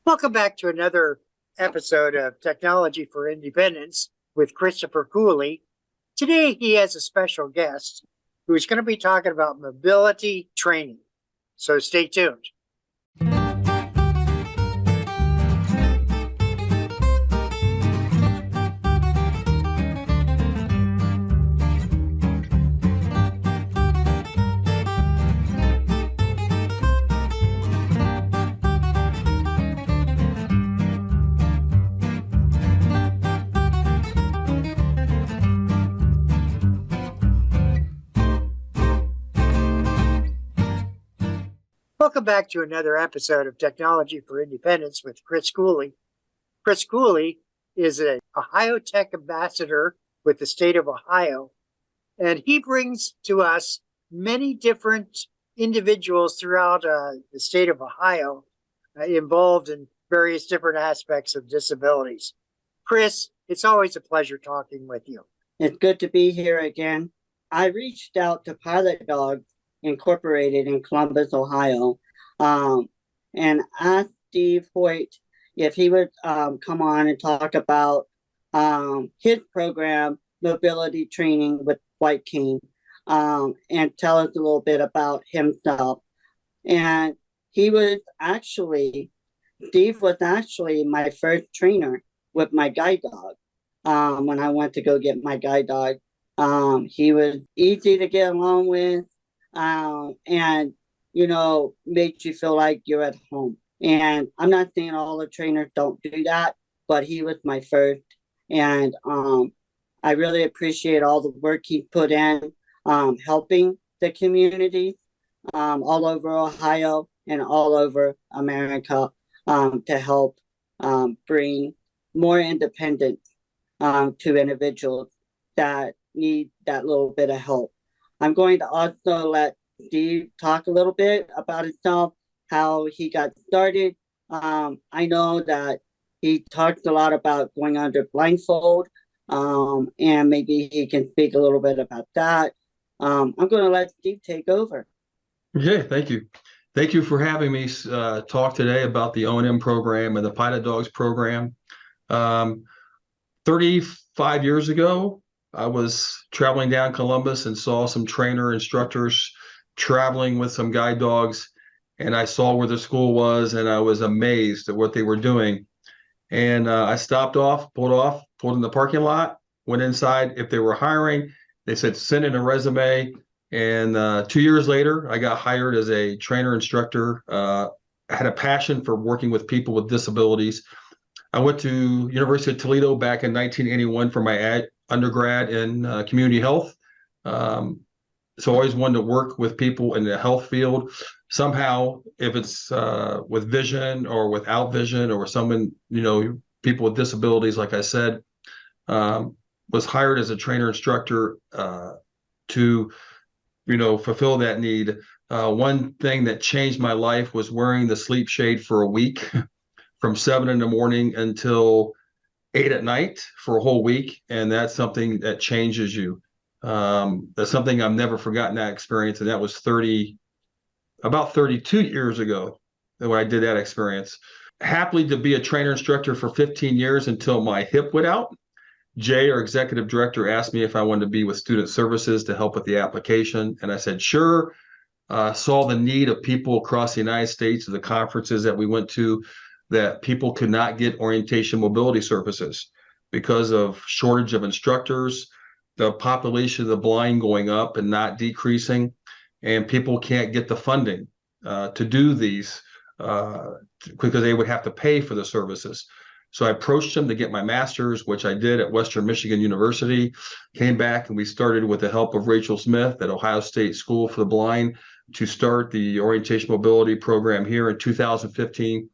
Welcome back to another episode of Technology for Independence with Christopher Cooley. Today, he has a special guest who's going to be talking about mobility training. So stay tuned. Welcome back to another episode of Technology for Independence with Chris Cooley. Chris Cooley is an Ohio Tech ambassador with the state of Ohio, and he brings to us many different individuals throughout the state of Ohio involved in various different aspects of disabilities. Chris, it's always a pleasure talking with you. It's good to be here again. I reached out to Pilot Dog Incorporated in Columbus, Ohio, and asked Steve Hoyt if he would come on and talk about his program, Mobility Training with White Cane, and tell us a little bit about himself. And Steve was actually my first trainer with my guide dog. When I went to go get my guide dog, he was easy to get along with. And made you feel like you're at home. And I'm not saying all the trainers don't do that, but he was my first. And I really appreciate all the work he put in, helping the communities all over Ohio and all over America to help bring more independence to individuals that need that little bit of help. I'm going to also let Steve talk a little bit about himself, how he got started. I know that he talked a lot about going under blindfold, and maybe he can speak a little bit about that. I'm going to let Steve take over. Okay, thank you. Thank you for having me talk today about the O&M program and the Pilot Dogs program. 35 years ago, I was traveling down Columbus and saw some trainer instructors traveling with some guide dogs, and I saw where the school was, and I was amazed at what they were doing. And I stopped off, pulled in the parking lot, went inside. If they were hiring, they said send in a resume. And 2 years later, I got hired as a trainer instructor. I had a passion for working with people with disabilities. I went to University of Toledo back in 1981 for my undergrad in community health. So I always wanted to work with people in the health field somehow, if it's with vision or without vision or someone, people with disabilities, like I said, was hired as a trainer instructor to, fulfill that need. One thing that changed my life was wearing the sleep shade for a week from 7 in the morning until 8 at night for a whole week. And that's something that changes you. That's something I've never forgotten, that experience. And that was about 32 years ago when I did that experience. Happily to be a trainer instructor for 15 years until my hip went out. Jay, our executive director, asked me if I wanted to be with student services to help with the application. And I said, sure. Saw the need of people across the United States, the conferences that we went to, that people could not get orientation mobility services because of shortage of instructors, the population of the blind going up and not decreasing, and people can't get the funding to do these because they would have to pay for the services. So I approached them to get my master's, which I did at Western Michigan University, came back, and we started with the help of Rachel Smith at Ohio State School for the Blind to start the orientation mobility program here in 2015.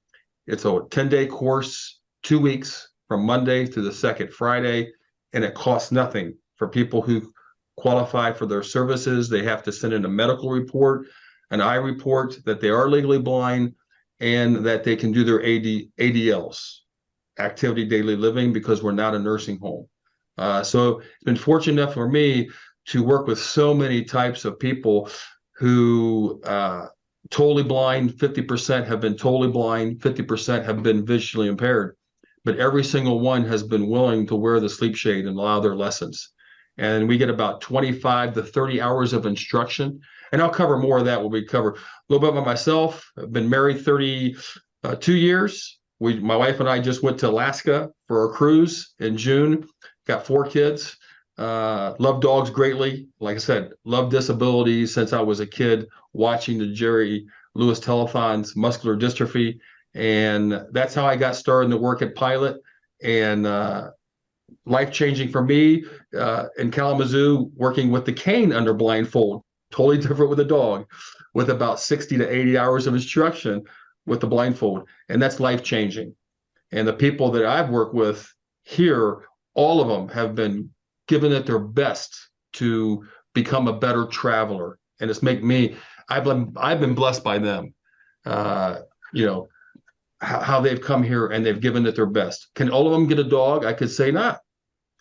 It's a 10-day course, 2 weeks from Monday to the second Friday, and it costs nothing. For people who qualify for their services, they have to send in a medical report, an eye report that they are legally blind, and that they can do their ADLs, activity daily living, because we're not a nursing home. So it's been fortunate enough for me to work with so many types of people who totally blind, 50% have been totally blind, 50% have been visually impaired. But every single one has been willing to wear the sleep shade and allow their lessons. And we get about 25 to 30 hours of instruction. And I'll cover more of that when we cover a little bit about myself. I've been married 32 years. My wife and I just went to Alaska for a cruise in June. Got 4 kids. Love dogs greatly. Like I said, love disabilities since I was a kid, watching the Jerry Lewis telethons, muscular dystrophy. And that's how I got started in the work at Pilot. And life-changing for me in Kalamazoo, working with the cane under blindfold, totally different with a dog, with about 60 to 80 hours of instruction with the blindfold. And that's life-changing. And the people that I've worked with here, all of them have been giving it their best to become a better traveler. And it's make me, I've been blessed by them. You know, how they've come here and they've given it their best. Can all of them get a dog? I could say not.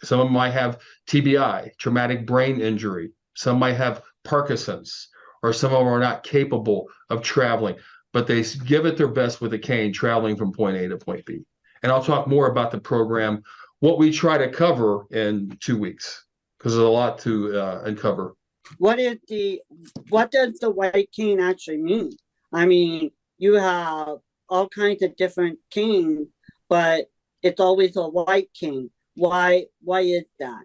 Some of them might have TBI, traumatic brain injury. Some might have Parkinson's, or some of them are not capable of traveling, but they give it their best with a cane traveling from point A to point B. And I'll talk more about the program, what we try to cover in 2 weeks, because there's a lot to uncover. What does the white cane actually mean? I mean, you have all kinds of different canes, but it's always a white cane. Why is that?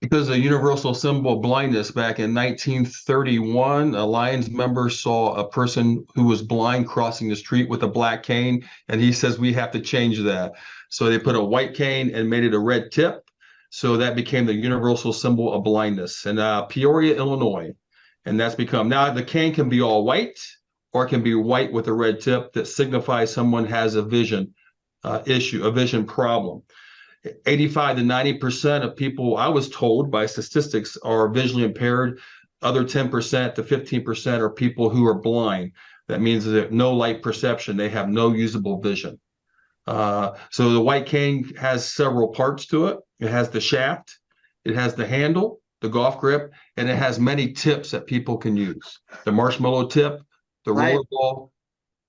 Because the universal symbol of blindness back in 1931, a Lions member saw a person who was blind crossing the street with a black cane, and he says we have to change that. So they put a white cane and made it a red tip. So that became the universal symbol of blindness in Peoria, Illinois. And that's become, now the cane can be all white, or it can be white with a red tip that signifies someone has a vision issue, a vision problem. 85 to 90% of people, I was told by statistics, are visually impaired. Other 10% to 15% are people who are blind. That means that no light perception, they have no usable vision. So the white cane has several parts to it. It has the shaft, it has the handle, the golf grip, and it has many tips that people can use. The marshmallow tip, the roller ball,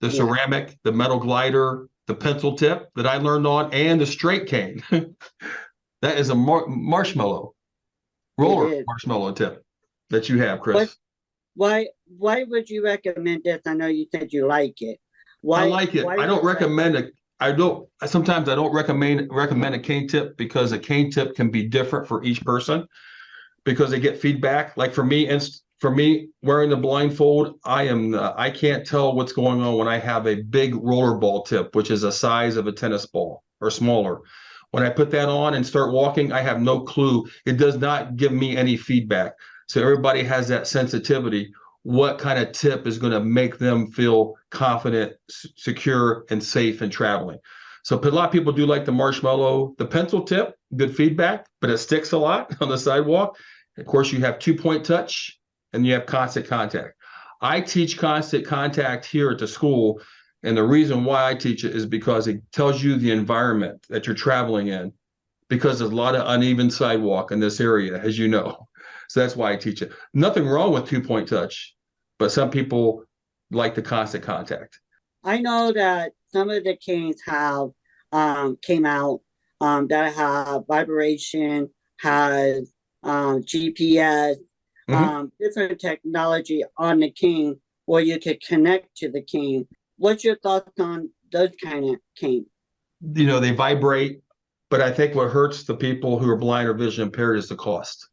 the ceramic, the metal glider, the pencil tip that I learned on, and the straight cane. That is a marshmallow, roller marshmallow tip that you have, Chris. Why would you recommend this? I know you said you like it. Why, I like it. I don't recommend it. Sometimes I don't recommend a cane tip, because a cane tip can be different for each person, because they get feedback. Like for me wearing the blindfold, I can't tell what's going on when I have a big rollerball tip, which is the size of a tennis ball or smaller. When I put that on and start walking, I have no clue. It does not give me any feedback. So everybody has that sensitivity. What kind of tip is going to make them feel confident, secure, and safe in traveling? So a lot of people do like the marshmallow, the pencil tip, good feedback, but it sticks a lot on the sidewalk. Of course, you have 2-point touch, and you have constant contact. I teach constant contact here at the school, and the reason why I teach it is because it tells you the environment that you're traveling in, because there's a lot of uneven sidewalk in this area, as you know. So that's why I teach it. Nothing wrong with 2-point touch, but some people like the constant contact. I know that some of the canes have came out that have vibration, has GPS, different technology on the cane where you could connect to the cane. What's your thoughts on those kind of cane? You know, they vibrate, but I think what hurts the people who are blind or vision impaired is the cost,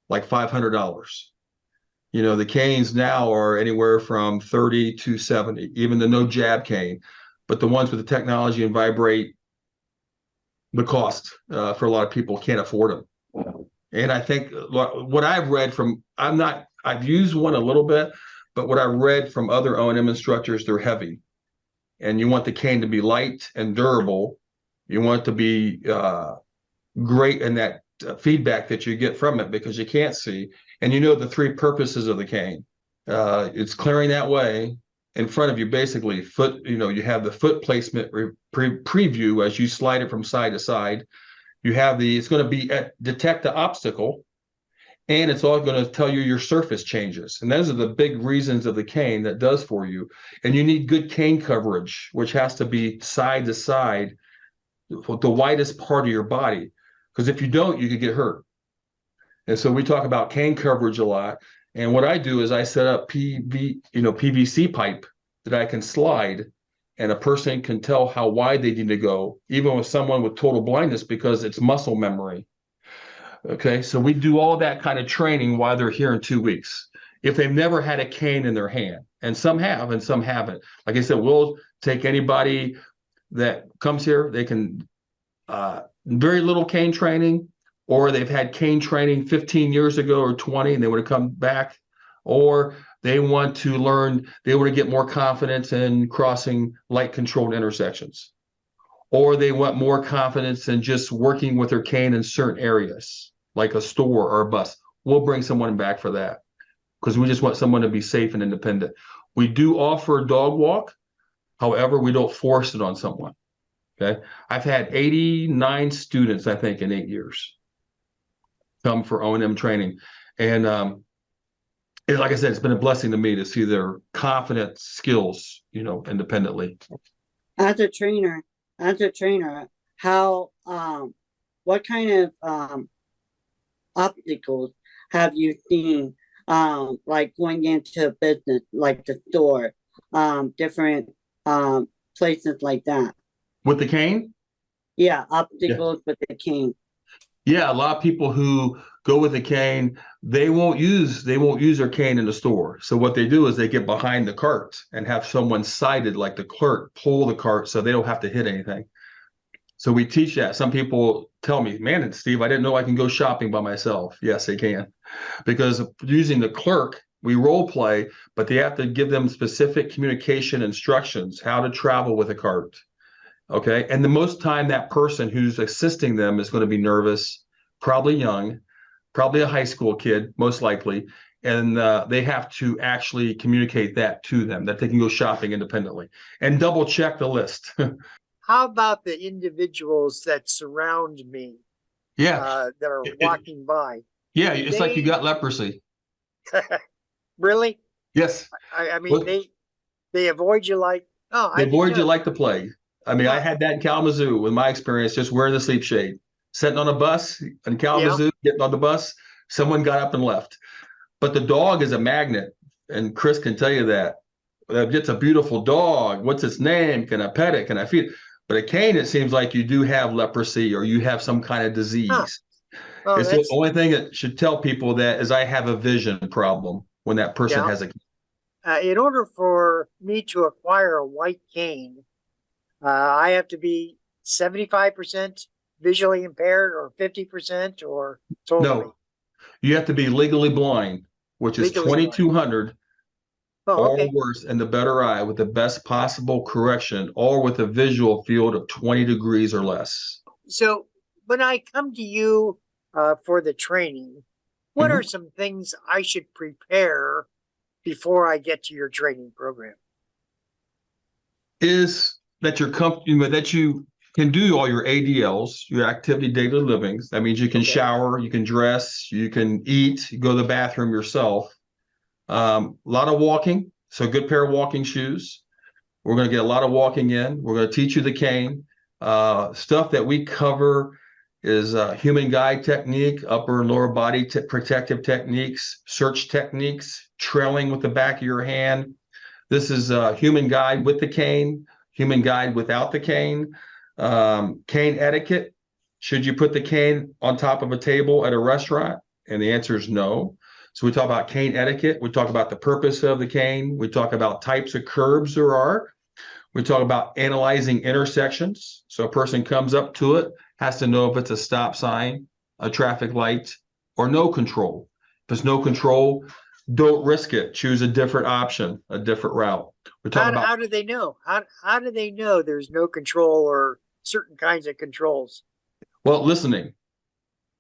like $500. You know, the canes now are anywhere from 30 to 70, even the no jab cane, but the ones with the technology and vibrate, the cost for a lot of people can't afford them. And I think what I've read from, I've used one a little bit, but what I read from other O&M instructors, they're heavy. And you want the cane to be light and durable. You want it to be great in that feedback that you get from it, because you can't see. And you know the 3 purposes of the cane. It's clearing that way in front of you, basically. You have the foot placement preview as you slide it from side to side. You have it's going to be detect the obstacle, And it's all going to tell you your surface changes. And those are the big reasons of the cane that does for you. And you need good cane coverage, which has to be side to side, the widest part of your body. Because if you don't, you could get hurt. And so we talk about cane coverage a lot. And what I do is I set up PVC pipe that I can slide, and a person can tell how wide they need to go, even with someone with total blindness, because it's muscle memory. Okay, so we do all that kind of training while they're here in 2 weeks. If they've never had a cane in their hand, and some have and some haven't. Like I said, we'll take anybody that comes here. They can very little cane training, or they've had cane training 15 years ago or 20 and they would have come back, or they want to learn, they want to get more confidence in crossing light controlled intersections, or they want more confidence in just working with their cane in certain areas, like a store or a bus. We'll bring someone back for that because we just want someone to be safe and independent. We do offer a dog walk. However, we don't force it on someone. Okay. I've had 89 students, I think, in 8 years come for O&M training. And like I said, it's been a blessing to me to see their confident skills, independently. As a trainer, how what kind of obstacles have you seen, like going into a business like the store, different places like that? With the cane? Yeah, obstacles with the cane. Yeah, a lot of people who go with a cane, they won't use their cane in the store. So what they do is they get behind the cart and have someone sighted, like the clerk, pull the cart so they don't have to hit anything. So we teach that. Some people tell me, man, Steve, I didn't know I can go shopping by myself. Yes, they can. Because using the clerk, we role play, but they have to give them specific communication instructions, how to travel with a cart. Okay. And the most time that person who's assisting them is going to be nervous, probably young, probably a high school kid, most likely. And they have to actually communicate that to them, that they can go shopping independently and double check the list. How about the individuals that surround me? Yeah. That are walking by. Yeah. It's like you got leprosy. Really? Yes. I mean, they avoid you like, they avoid you like the plague. I mean, I had that in Kalamazoo with my experience, just wearing the sleep shade, sitting on a bus in Kalamazoo, getting on the bus, someone got up and left. But the dog is a magnet, and Chris can tell you that. It's a beautiful dog. What's its name? Can I pet it? Can I feed it? But a cane, it seems like you do have leprosy or you have some kind of disease. It's the only thing that should tell people that is I have a vision problem when that person has a cane. In order for me to acquire a white cane, I have to be 75% visually impaired or 50% or totally? No, you have to be legally blind, which is 2200 or worse, and the better eye with the best possible correction, or with a visual field of 20 degrees or less. So when I come to you for the training, what are some things I should prepare before I get to your training program? Is that you're comfortable, that you can do all your ADLs, your activity daily livings. That means you can shower, you can dress, you can eat, you go to the bathroom yourself. A lot of walking, so a good pair of walking shoes. We're going to get a lot of walking in. We're going to teach you the cane. Stuff that we cover is human guide technique, upper and lower body protective techniques, search techniques, trailing with the back of your hand. This is human guide with the cane, human guide without the cane. Cane etiquette. Should you put the cane on top of a table at a restaurant? And the answer is no. So we talk about cane etiquette. We talk about the purpose of the cane. We talk about types of curbs there are. We talk about analyzing intersections. So a person comes up to it, has to know if it's a stop sign, a traffic light, or no control. If it's no control, don't risk it. Choose a different option, a different route. We're talking about, how do they know? How do they know there's no control or certain kinds of controls? Well, listening.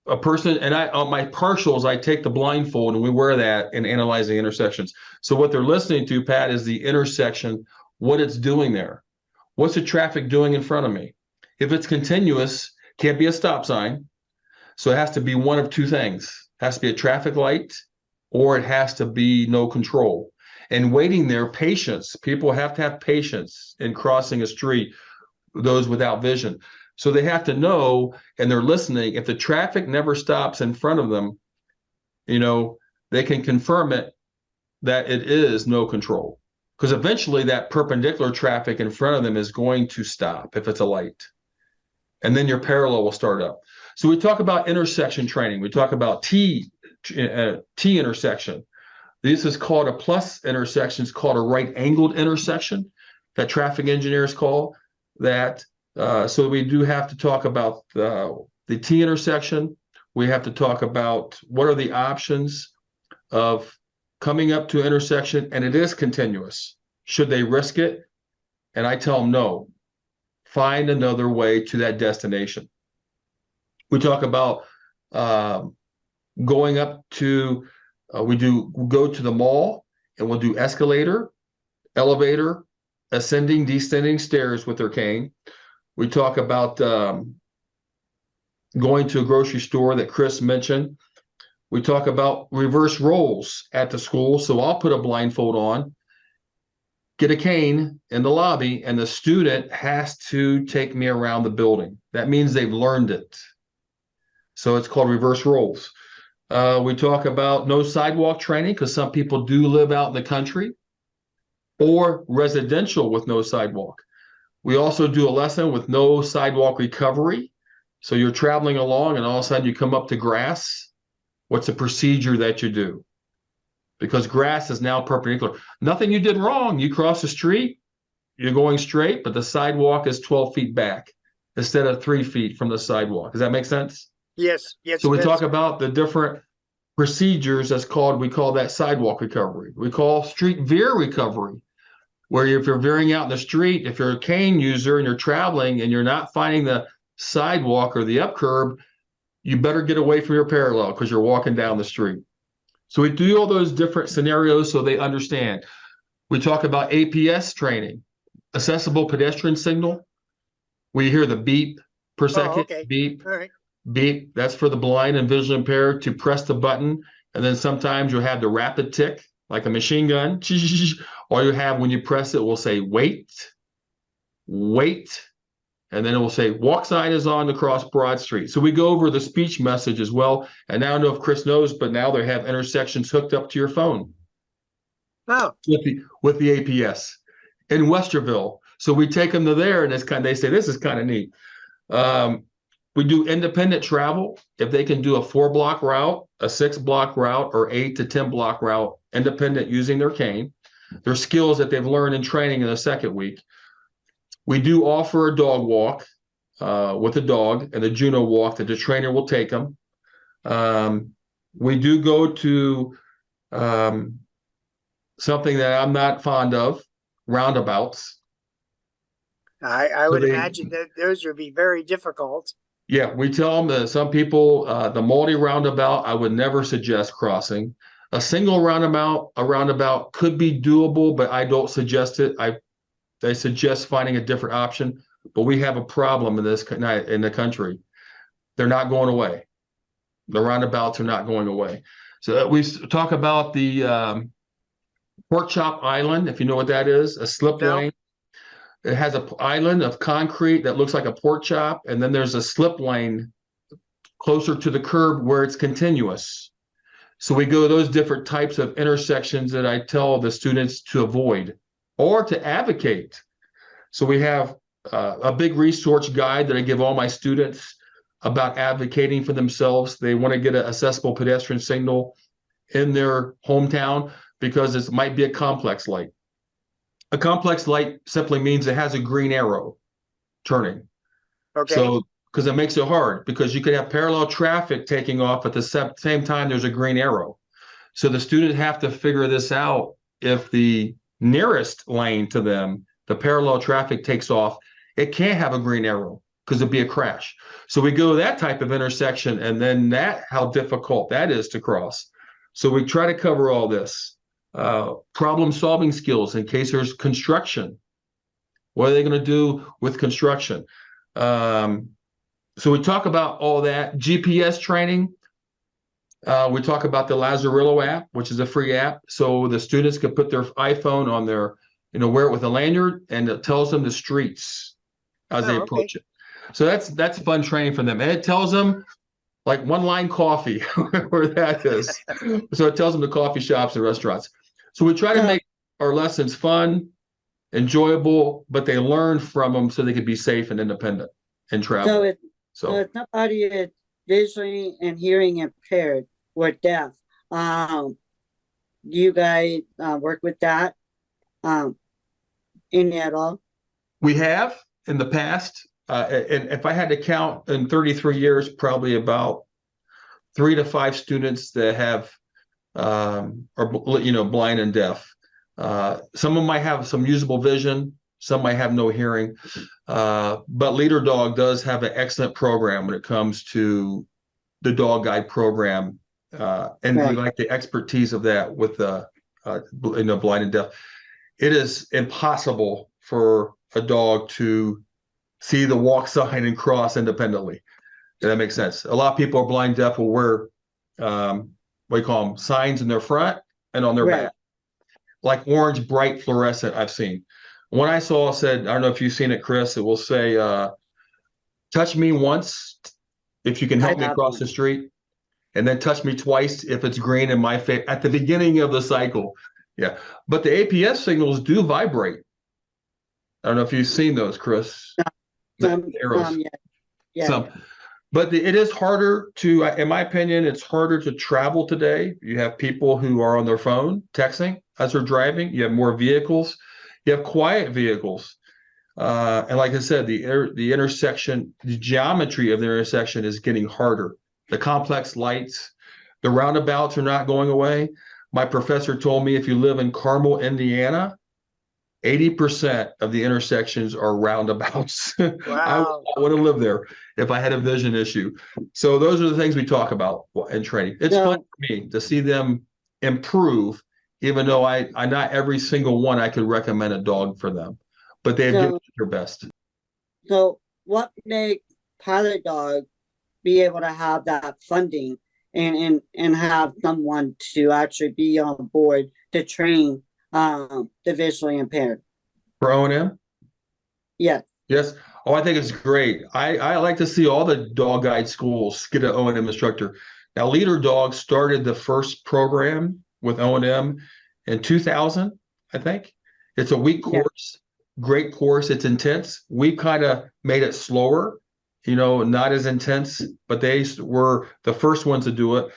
A person, and on my partials, I take the blindfold and we wear that and analyze the intersections. So what they're listening to, Pat, is the intersection, what it's doing there. What's the traffic doing in front of me? If it's continuous, can't be a stop sign. So it has to be one of two things. has to be a traffic light, or it has to be no control. And waiting there, patience. People have to have patience in crossing a street, those without vision. So they have to know, and they're listening. If the traffic never stops in front of them, they can confirm it that it is no control. Because eventually that perpendicular traffic in front of them is going to stop if it's a light. And then your parallel will start up. So we talk about intersection training. We talk about T intersection. This is called a plus intersection. It's called a right-angled intersection that traffic engineers call that. So we do have to talk about the T intersection. We have to talk about what are the options of coming up to an intersection, and it is continuous. Should they risk it? And I tell them no. Find another way to that destination. We talk about going up to, go to the mall, and we'll do escalator, elevator, ascending, descending stairs with their cane. We talk about going to a grocery store that Chris mentioned. We talk about reverse roles at the school. So I'll put a blindfold on, get a cane in the lobby, and the student has to take me around the building. That means they've learned it. So it's called reverse roles. We talk about no sidewalk training because some people do live out in the country, or residential with no sidewalk. We also do a lesson with no sidewalk recovery. So you're traveling along and all of a sudden you come up to grass. What's the procedure that you do? Because grass is now perpendicular. Nothing you did wrong. You cross the street, you're going straight, but the sidewalk is 12 feet back instead of 3 feet from the sidewalk. Does that make sense? Yes. Yes. So we talk about the different procedures we call that sidewalk recovery. We call street veer recovery, where if you're veering out in the street, if you're a cane user and you're traveling and you're not finding the sidewalk or the up curb, you better get away from your parallel because you're walking down the street. So we do all those different scenarios so they understand. We talk about APS training, accessible pedestrian signal. We hear the beep per second, okay. beep, All right. beep. That's for the blind and visually impaired to press the button. And then sometimes you'll have the rapid tick, like a machine gun. Or you have, when you press it, will say, wait, wait. And then it will say, walk sign is on across Broad Street. So we go over the speech message as well. And now I don't know if Chris knows, but now they have intersections hooked up to your phone. Oh. With the APS in Westerville. So we take them to there, and they say, this is kind of neat. We do independent travel. If they can do a 4-block route, a 6-block route, or 8 to 10 block route, independent using their cane, their skills that they've learned in training in the second week. We do offer a dog walk with a dog, and the Juno walk that the trainer will take them. We do go to something that I'm not fond of, roundabouts. I would imagine that those would be very difficult. Yeah, we tell them that some people, the multi-roundabout, I would never suggest crossing. A single roundabout could be doable, but I don't suggest it. They suggest finding a different option, but we have a problem in the country. They're not going away. The roundabouts are not going away. So we talk about the pork chop island, if you know what that is, a slip lane. It has an island of concrete that looks like a pork chop, and then there's a slip lane closer to the curb where it's continuous. So we go those different types of intersections that I tell the students to avoid or to advocate. So we have a big resource guide that I give all my students about advocating for themselves. They want to get an accessible pedestrian signal in their hometown because it might be a complex light. A complex light simply means it has a green arrow turning. Okay. So, because it makes it hard, because you could have parallel traffic taking off at the same time there's a green arrow. So the students have to figure this out. If the nearest lane to them, the parallel traffic takes off, it can't have a green arrow because it'd be a crash. So we go that type of intersection, and then how difficult that is to cross. So we try to cover all this. Problem solving skills in case there's construction. What are they going to do with construction? So we talk about all that. GPS training. We talk about the Lazarillo app, which is a free app. So the students can put their iPhone on their, wear it with a lanyard, and it tells them the streets as they Oh, okay. approach it. So that's fun training for them. And it tells them like one line coffee, where that is. So it tells them the coffee shops and restaurants. So we try to make our lessons fun, enjoyable, but they learn from them so they can be safe and independent and travel. So if somebody is visually and hearing impaired or deaf, do you guys work with that any at all? We have in the past, and if I had to count in 33 years, probably about 3 to 5 students that have are blind and deaf. Some of them might have some usable vision, some might have no hearing, but Leader Dog does have an excellent program when it comes to the dog guide program, and we like the expertise of that with the blind and deaf. It is impossible for a dog to see the walk sign and cross independently. Does that make sense? A lot of people are blind deaf will wear what do you call them, signs in their front and on their back, like orange bright fluorescent. I've seen one I saw said, I don't know if you've seen it, Chris, it will say touch me once if you can help me across the street, and then touch me twice if it's green in my face at the beginning of the cycle. Yeah, but the APS signals do vibrate. I don't know if you've seen those, Chris. The arrows. But it is harder to, in my opinion, it's harder to travel today. You have people who are on their phone texting as they're driving. You have more vehicles. You have quiet vehicles. And like I said, the intersection, the geometry of the intersection is getting harder. The complex lights, the roundabouts are not going away. My professor told me if you live in Carmel, Indiana, 80% of the intersections are roundabouts. Wow. I would have lived there if I had a vision issue. So those are the things we talk about in training. It's fun for me to see them improve, even though I not every single one I could recommend a dog for them, but they've given their best. So what makes Pilot Dog be able to have that funding and have someone to actually be on board to train the visually impaired? For O&M? Yes. Yes. Oh, I think it's great. I like to see all the dog guide schools get an O&M instructor. Now, Leader Dog started the first program with O&M in 2000, I think. It's a week course, great course. It's intense. We kind of made it slower, not as intense, but they were the first ones to do it.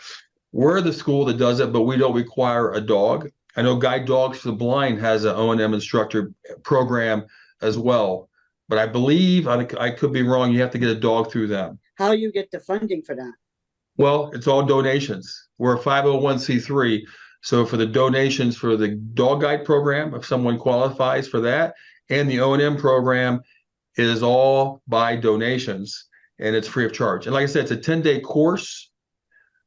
We're the school that does it, but we don't require a dog. I know Guide Dogs for the Blind has an O&M instructor program as well, but I believe, I could be wrong, you have to get a dog through them. How you get the funding for that? Well, it's all donations. We're a 501c3, so for the donations for the dog guide program, if someone qualifies for that, and the O&M program is all by donations, and it's free of charge. And like I said, it's a 10-day course,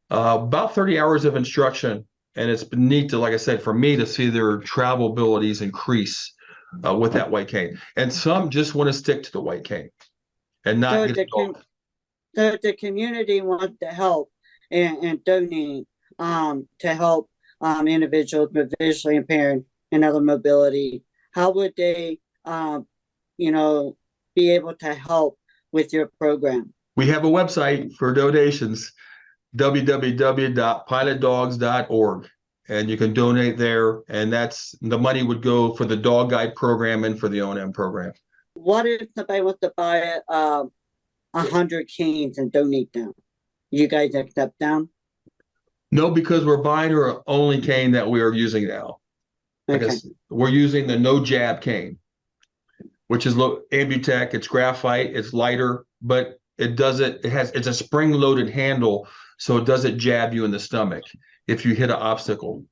about 30 hours of instruction. And it's been neat to, like I said, for me to see their travel abilities increase with that white cane. And some just want to stick to the white cane and not get a dog. So the community wants to help and donate to help individuals with visually impaired and other mobility. How would they, be able to help with your program? We have a website for donations. www.pilotdogs.org, and you can donate there, and that's the money would go for the dog guide program and for the O&M program. What if somebody wants to buy 100 canes and donate them? You guys accept them? No, because we're buying our only cane that we are using now. Because we're using the no jab cane, which is Ambutech. It's graphite, it's lighter, but it's a spring loaded handle, so it doesn't jab you in the stomach if you hit an obstacle.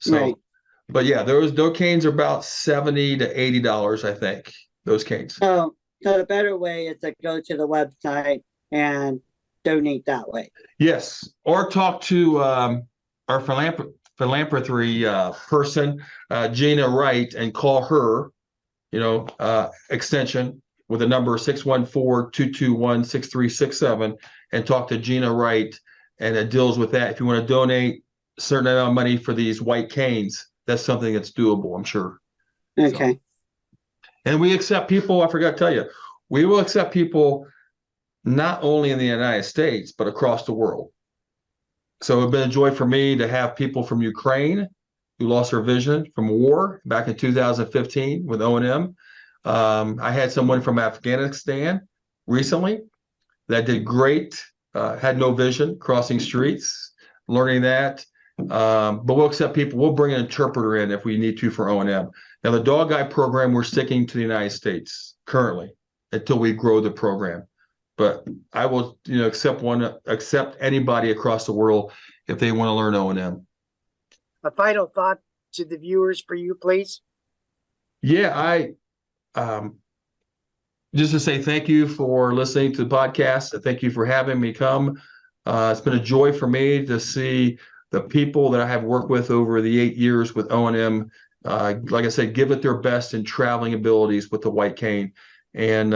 So, but yeah, those canes are about $70 to $80, I think, those canes. So the better way is to go to the website and donate that way. Yes, or talk to our philanthropy person, Gina Wright, and call her, extension with the number 614-221-6367, and talk to Gina Wright, and it deals with that. If you want to donate a certain amount of money for these white canes, that's something that's doable, I'm sure. Okay. So, and we accept people, I forgot to tell you, we will accept people not only in the United States, but across the world. So it's been a joy for me to have people from Ukraine who lost their vision from war back in 2015 with O&M. I had someone from Afghanistan recently that did great, had no vision, crossing streets, learning that. But we'll accept people. We'll bring an interpreter in if we need to for O&M. Now, the dog guide program, we're sticking to the United States currently until we grow the program. But I will, accept anybody across the world if they want to learn O&M. A final thought to the viewers for you, please. Yeah, just to say thank you for listening to the podcast. Thank you for having me come. It's been a joy for me to see the people that I have worked with over the 8 years with O&M. Like I said, give it their best in traveling abilities with the white cane. And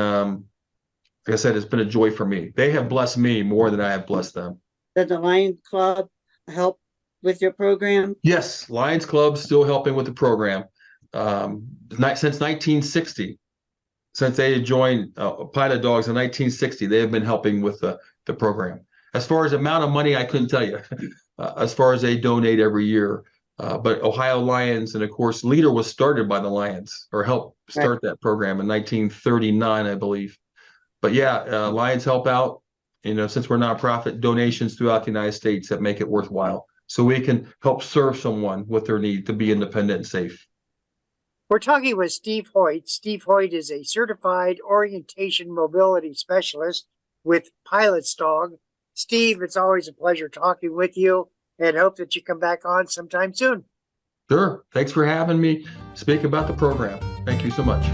like I said, it's been a joy for me. They have blessed me more than I have blessed them. Does the Lions Club help with your program? Yes, Lions Club still helping with the program. Since 1960, since they joined Pilot Dogs in 1960, they have been helping with the program. As far as amount of money, I couldn't tell you. As far as they donate every year. But Ohio Lions, and of course, Leader was started by the Lions, or helped start that program in 1939, I believe. But yeah, Lions help out, since we're nonprofit, donations throughout the United States that make it worthwhile. So we can help serve someone with their need to be independent and safe. We're talking with Steve Hoyt. Steve Hoyt is a certified orientation mobility specialist with Pilot's Dog. Steve, it's always a pleasure talking with you, and hope that you come back on sometime soon. Sure. Thanks for having me speak about the program. Thank you so much.